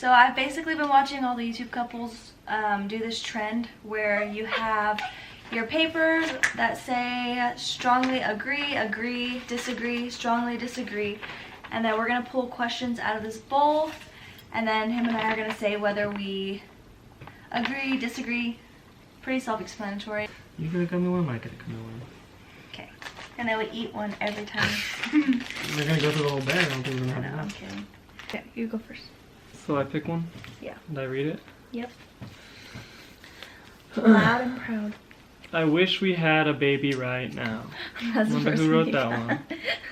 So I've basically been watching all the YouTube couples do this trend where you have your papers that say strongly agree, agree, disagree, strongly disagree, and then we're gonna pull questions out of this bowl, and then him and I are gonna say whether we agree, disagree. Pretty self-explanatory. You gonna come to one? I gotta come to one. Okay. And then we eat one every time. We're gonna go through the whole bag. I don't think we're gonna have I'm enough. kidding. Okay, you go first. So I pick one? Yeah. Did I read it? Yep. Loud and proud. I wish we had a baby right now. That's the Wonder first who wrote you that got.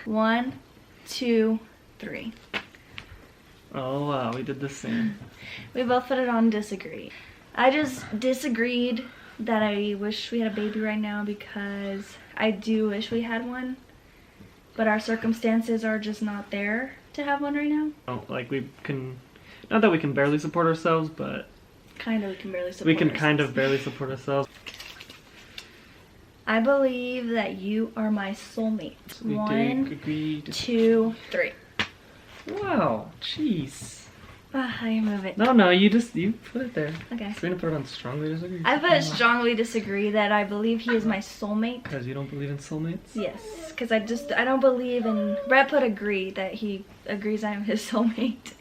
one. 1, 2, 3. Oh wow, we did the same. We both put it on disagree. I just disagreed that I wish we had a baby right now because I do wish we had one, but our circumstances are just not there to have one right now. Oh, like we can, not that we can barely support ourselves, but Kind of, we can barely support we can ourselves. kind of barely support ourselves. I believe that you are my soulmate. We 1, agree. 2, 3. Wow, jeez. How you move it? No, you put it there. Okay. So we're gonna put it on strongly disagree. I put strongly disagree that I believe he is my soulmate. Because you don't believe in soulmates? Yes, because I don't believe in. Brett put agree that he agrees I am his soulmate.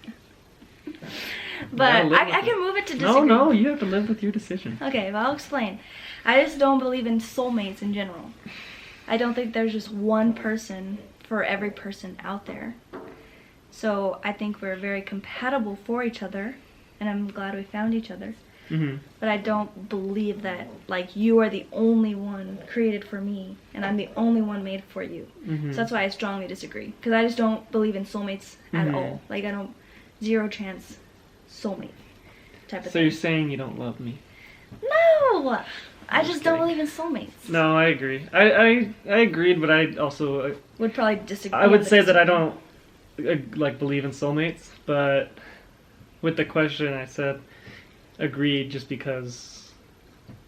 But I can move it to disagree. No, you have to live with your decision. Okay, well, I'll explain. I just don't believe in soulmates in general. I don't think there's just one person for every person out there. So I think we're very compatible for each other, and I'm glad we found each other. Mm-hmm. But I don't believe that, like, you are the only one created for me, and I'm the only one made for you. Mm-hmm. So that's why I strongly disagree. Because I just don't believe in soulmates at all. Like, I don't, 0 chance soulmate type of So thing. you're saying you don't love me? No! I just don't kidding. believe in soulmates. No, I agree. I agreed, but I also Would probably disagree. I would say that I don't like believe in soulmates, but with the question I said agreed just because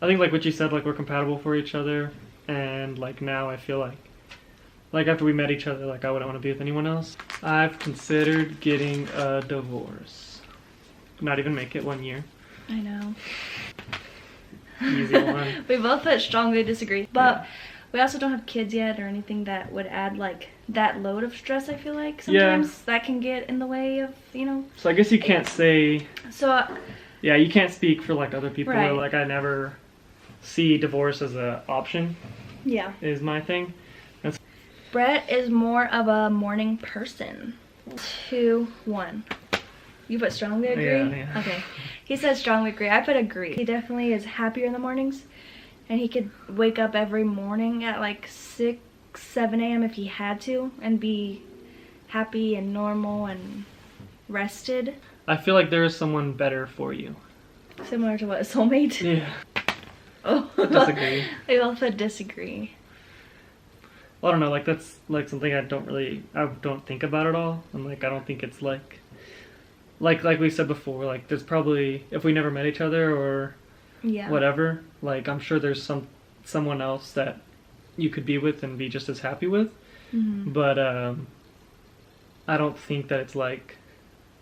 I think like what you said, like we're compatible for each other, and like now I feel like after we met each other, like I wouldn't want to be with anyone else. I've considered getting a divorce. Not even make it 1 year. I know. Easy one. We both put strongly disagree. But we also don't have kids yet or anything that would add like that load of stress, I feel like. Sometimes that can get in the way of, you know. So I guess you can't say. So. Yeah, you can't speak for like other people. Right. Where, like I never see divorce as an option. Yeah. Is my thing. Brett is more of a morning person. 2, 1. You put strongly agree? Yeah. Okay. He said strongly agree. I put agree. He definitely is happier in the mornings. And he could wake up every morning at like 6, 7 a.m. if he had to. And be happy and normal and rested. I feel like there is someone better for you. Similar to what? A soulmate? Yeah. Oh. I disagree. We both put disagree. Well, I don't know, like that's like something I don't think about at all. And like I don't think it's like we said before, like there's probably, if we never met each other or whatever, like I'm sure there's someone else that you could be with and be just as happy with. Mm-hmm. But I don't think that it's like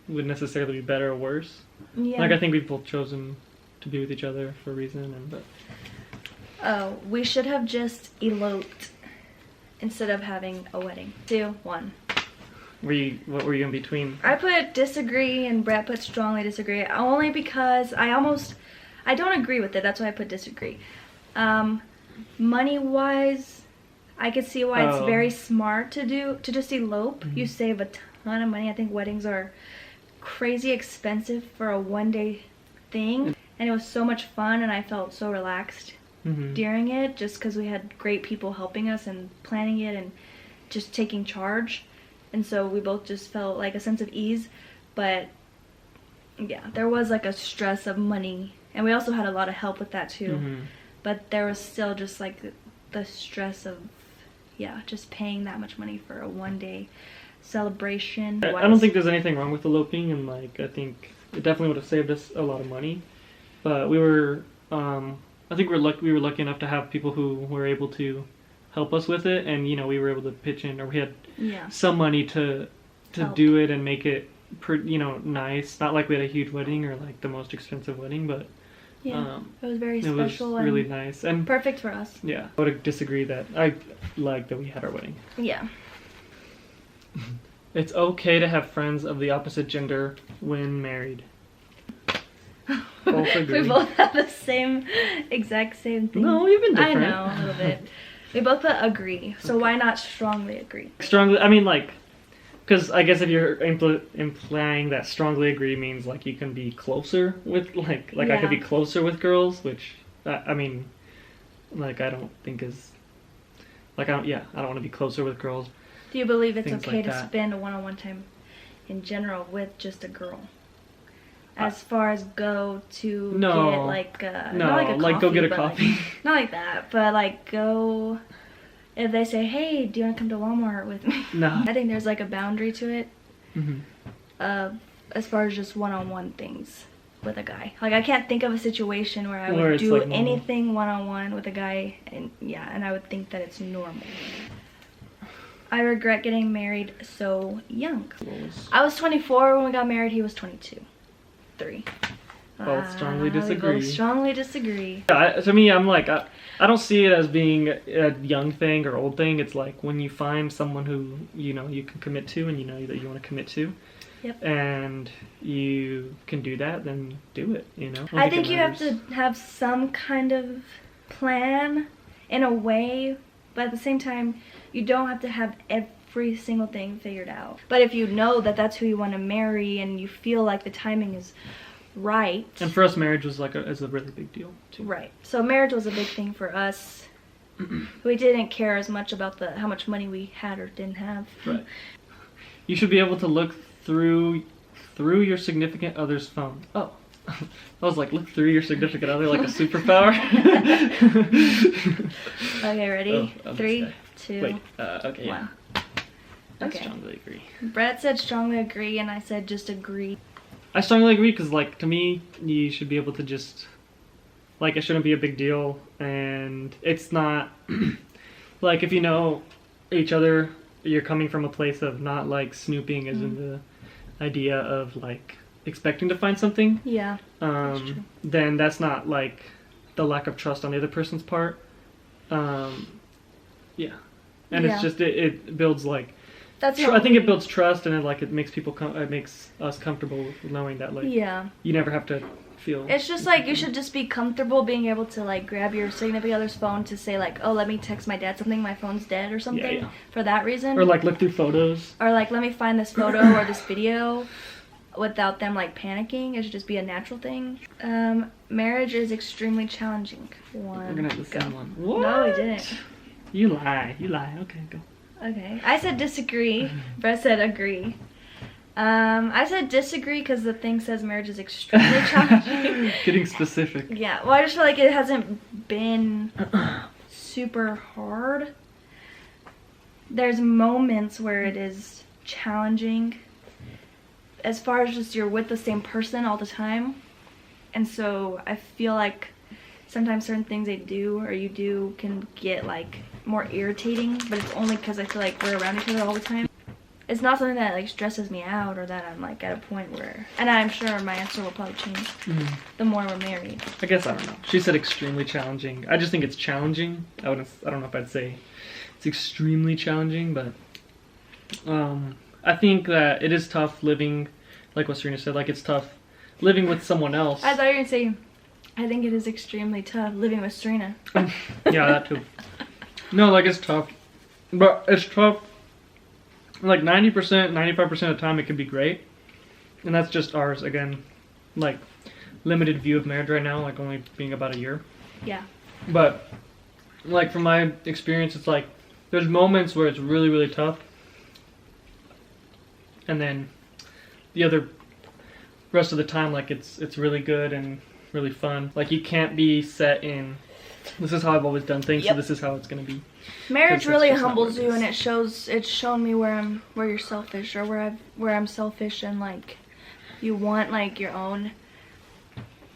would necessarily be better or worse. Yeah. Like I think we've both chosen to be with each other for a reason, but oh, we should have just eloped instead of having a wedding. 2, 1. What were you in between? I put disagree and Brett put strongly disagree, only because I don't agree with it. That's why I put disagree. Money wise, I could see why it's very smart to just elope. Mm-hmm. You save a ton of money. I think weddings are crazy expensive for a one-day thing, and it was so much fun and I felt so relaxed during it, just because we had great people helping us and planning it and just taking charge. And so we both just felt like a sense of ease. But yeah, there was like a stress of money. And we also had a lot of help with that too. Mm-hmm. But there was still just like the stress of, just paying that much money for a one-day celebration. I don't think there's anything wrong with eloping. And like, I think it definitely would have saved us a lot of money. But we were, I think we were lucky enough to have people who were able to help us with it, and you know we were able to pitch in, or we had some money to do it and make it nice. Not like we had a huge wedding or like the most expensive wedding, but Yeah, it was very it was special really and nice and perfect for us. yeah. I would disagree that I like that we had our wedding. Yeah. It's okay to have friends of the opposite gender when married. Both agree. We both have the exact same thing. No, you've been different. I know, a little bit. We both put agree, so why not strongly agree? Strongly, I mean, like, because I guess if you're implying that strongly agree means like you can be closer with, like I could be closer with girls, which, I mean, like I don't think is, like I don't want to be closer with girls. Do you believe it's Things okay like to that. spend a one-on-one time in general with just a girl? As far as go to No. get like No, not like a like go coffee, get a but, coffee. like, not like that, but like go if they say, hey, do you want to come to Walmart with me? No. I think there's like a boundary to it Mm-hmm. as far as just one-on-one things with a guy. Like I can't think of a situation where I Where would it's, do like, normal. anything one-on-one with a guy and I would think that it's normal. I regret getting married so young. I was 24 when we got married. He was 22. 3. Both strongly We disagree. both strongly disagree. Yeah, to me, I'm like, I don't see it as being a young thing or old thing. It's like when you find someone who, you can commit to and you know that you want to commit to. Yep. And you can do that, then do it, I think you have to have some kind of plan in a way, but at the same time, you don't have to have every single thing figured out. But if you know that that's who you want to marry and you feel like the timing is right. And for us, marriage was is a really big deal, too. Right. So marriage was a big thing for us. We didn't care as much about how much money we had or didn't have. Right. You should be able to look through your significant other's phone. Oh. I was like, look through your significant other like a superpower. Okay, ready? Oh, 3, 2, Wait, okay, yeah. 1. I Okay. strongly agree. Brett said strongly agree, and I said just agree. I strongly agree because, like, to me, you should be able to just, like, it shouldn't be a big deal, and it's not, like, if you know each other, you're coming from a place of not, like, snooping as in the idea of, like, expecting to find something. Yeah. That's true. Then that's not, like, the lack of trust on the other person's part. Yeah. And Yeah. it's just, it builds, like, That's I think it builds trust, and it makes people it makes us comfortable with knowing that Yeah. you never have to feel. It's just like you should just be comfortable being able to like grab your significant other's phone to say like, oh, let me text my dad something, my phone's dead or something. Yeah. For that reason. Or like look through photos. Or like, let me find this photo or this video without them like panicking. It should just be a natural thing. Marriage is extremely challenging. We're gonna have the same one. No, we didn't. You lie. Okay, go. Okay. I said disagree. Brett said agree. I said disagree because the thing says marriage is extremely challenging. Getting specific. Yeah. Well, I just feel like it hasn't been super hard. There's moments where it is challenging. As far as just you're with the same person all the time. And so I feel like sometimes certain things they do or you do can get like more irritating, but it's only because I feel like we're around each other all the time. It's not something that like stresses me out or that I'm like at a point where, and I'm sure my answer will probably change the more we're married. I guess I don't know. She said extremely challenging. I just think it's challenging. I don't know if I'd say it's extremely challenging, but I think that it is tough living, like what Serena said, like it's tough living with someone else. I thought you were going to say, I think it is extremely tough living with Serena. Yeah, that too. No, like it's tough. But it's tough. Like 90%, 95% of the time it could be great. And that's just ours, again. Like, limited view of marriage right now, like only being about a year. Yeah. But, like from my experience, it's like, there's moments where it's really, really tough. And then the other rest of the time, like it's really good and really fun. Like you can't be set in, this is how I've always done things, so this is how it's gonna be. Marriage really humbles you, and it's shown me where you're selfish, or where I'm selfish and like you want like your own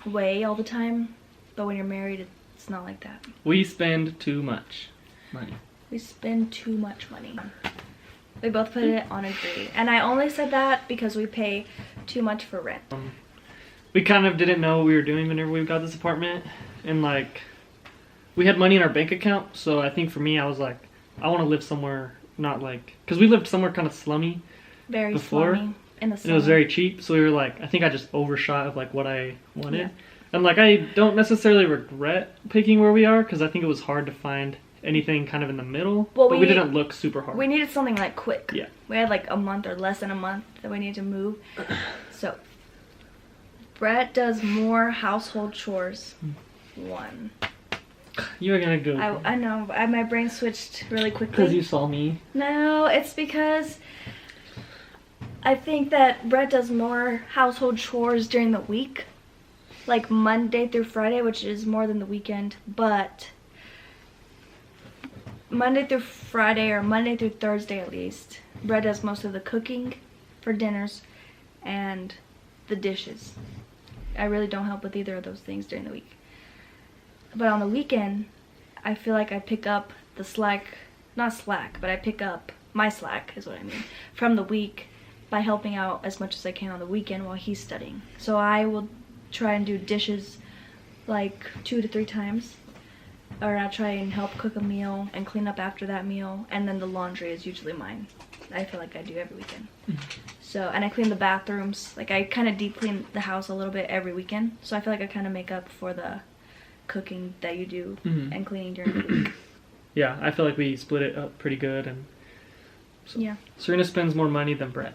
way all the time, but when you're married it's not like that. We spend too much money. We spend too much money. We both put it on agree. And I only said that because we pay too much for rent. We kind of didn't know what we were doing whenever we got this apartment. And like, we had money in our bank account. So I think for me, I was like, I want to live somewhere not like, because we lived somewhere kind of slummy Very before. slummy in the And it was summer. very cheap. So we were like, I think I just overshot of like what I wanted. Yeah. And like, I don't necessarily regret picking where we are because I think it was hard to find anything kind of in the middle. Well, but we didn't look super hard. We needed something like quick. Yeah. We had like a month or less than a month that we needed to move. So Brett does more household chores. 1. You were gonna go. I know. My brain switched really quickly. Because you saw me. No, it's because I think that Brett does more household chores during the week. Like Monday through Friday, which is more than the weekend. But Monday through Friday, or Monday through Thursday at least, Brett does most of the cooking for dinners and the dishes. I really don't help with either of those things during the week. But on the weekend, I feel like I pick up the slack, not slack, but I pick up my slack is what I mean, from the week by helping out as much as I can on the weekend while he's studying. So I will try and do dishes like 2 to 3 times. Or I'll try and help cook a meal and clean up after that meal. And then the laundry is usually mine. I feel like I do every weekend. So, and I clean the bathrooms. Like I kind of deep clean the house a little bit every weekend. So I feel like I kind of make up for the cooking that you do and cleaning during the week. Yeah, I feel like we split it up pretty good. And so Yeah. Serena spends more money than Brett.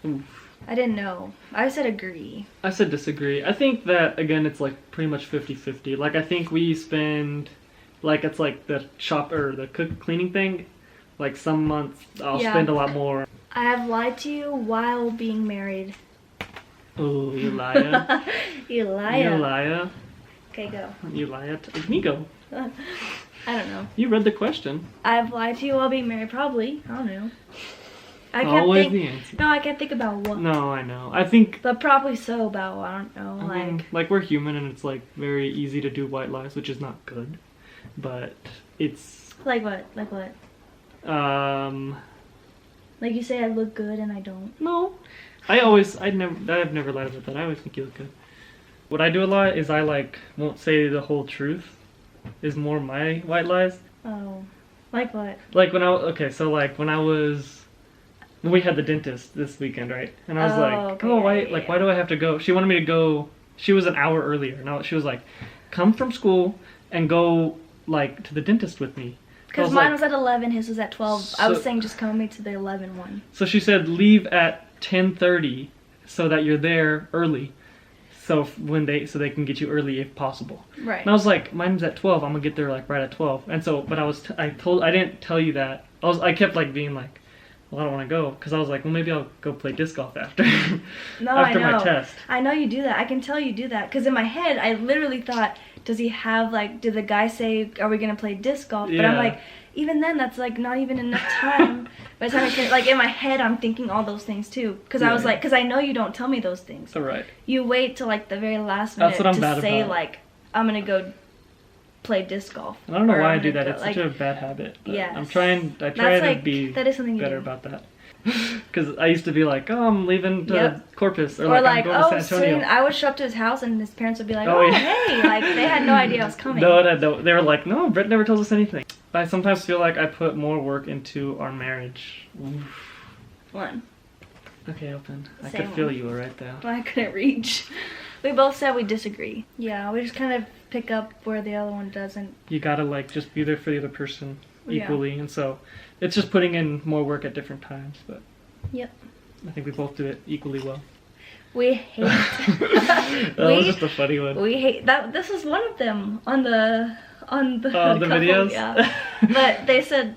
Oof. I didn't know. I said agree. I said disagree. I think that, again, it's like pretty much 50-50. Like, I think we spend, like, it's like the shop or the cleaning thing. Like, some months I'll spend a lot more. I have lied to you while being married. Oh, you liar. You liar. You liar. Okay, go. You liar. Me go. I don't know. You read the question. I've lied to you while being married, probably. I don't know. I can't Always think. the answer. No, I can't think about what. No, I know. I think. But probably so about, I don't know, I mean, like we're human and it's like very easy to do white lies, which is not good. But it's. Like what? Like what? Like you say I look good and I don't. No. I've never lied about that. I always think you look good. What I do a lot is I like won't say the whole truth. Is more my white lies. Oh. Like what? Like when we had the dentist this weekend, right? And I was okay, why do I have to go? She wanted me to go. She was an hour earlier. Now she was like, come from school and go like to the dentist with me. Because mine was at 11, his was at 12. I was saying just come with me to the 11 one. So she said leave at 10:30 so that you're there early. So so they can get you early if possible. Right. And I was like, mine's at 12. I'm gonna get there like right at 12. And so, but I didn't tell you that. I kept like being like, well, I don't want to go because I was like, well, maybe I'll go play disc golf after. No, after I know. my test. I know you do that. I can tell you do that because in my head I literally thought, does he have like? Did the guy say, are we gonna play disc golf? But I'm like, even then, that's like not even enough time. By the time I can, like in my head, I'm thinking all those things too. Because I was like, because I know you don't tell me those things. All right. You wait till like the very last minute to say like, I'm gonna go play disc golf. I don't know why I do that. It's such a bad habit. Yeah. I try to be that is something better about that. Because I used to be like, oh, I'm leaving to Corpus. Or like, I'm going to San Antonio. Soon. I would show up to his house and his parents would be like, Oh, yeah. hey. Like, they had no idea I was coming. No, they were like, no, Brett never tells us anything. I sometimes feel like I put more work into our marriage. Oof. 1. Okay, open. I Same could feel one. you were right there. Well, I couldn't reach. We both said we disagree. Yeah, we just kind of pick up where the other one doesn't. You gotta like just be there for the other person Yeah. equally, and so it's just putting in more work at different times. But Yep. I think we both do it equally well. We hate. That was just a funny one. We hate that. This is one of them on the the couple, videos. Yeah. But they said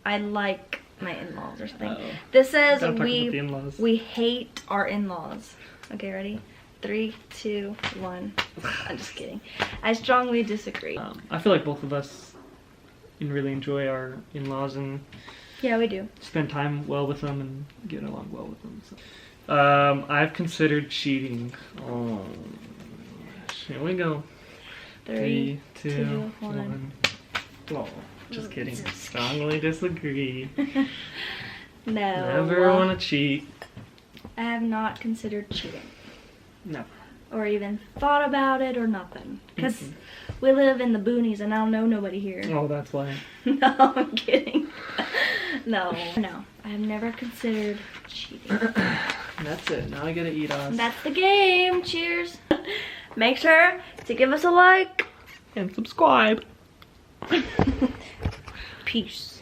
I like my in-laws or something. Uh-oh. This says Gotta talk about the in-laws. we hate our in-laws. Okay, ready? 3, 2, 1. I'm just kidding. I strongly disagree. I feel like both of us really enjoy our in-laws and Yeah, we do. spend time well with them and get along well with them. So. I've considered cheating. Oh, here we go. 3, 2, 1. Oh. Just kidding. Strongly disagree. No. Never want to cheat. I have not considered cheating. No. Or even thought about it or nothing. Because we live in the boonies and I don't know nobody here. Oh, that's why. No, I'm kidding. No. I have never considered cheating. That's it. Now I gotta eat us. That's the game. Cheers. Make sure to give us a like. And subscribe. Peace.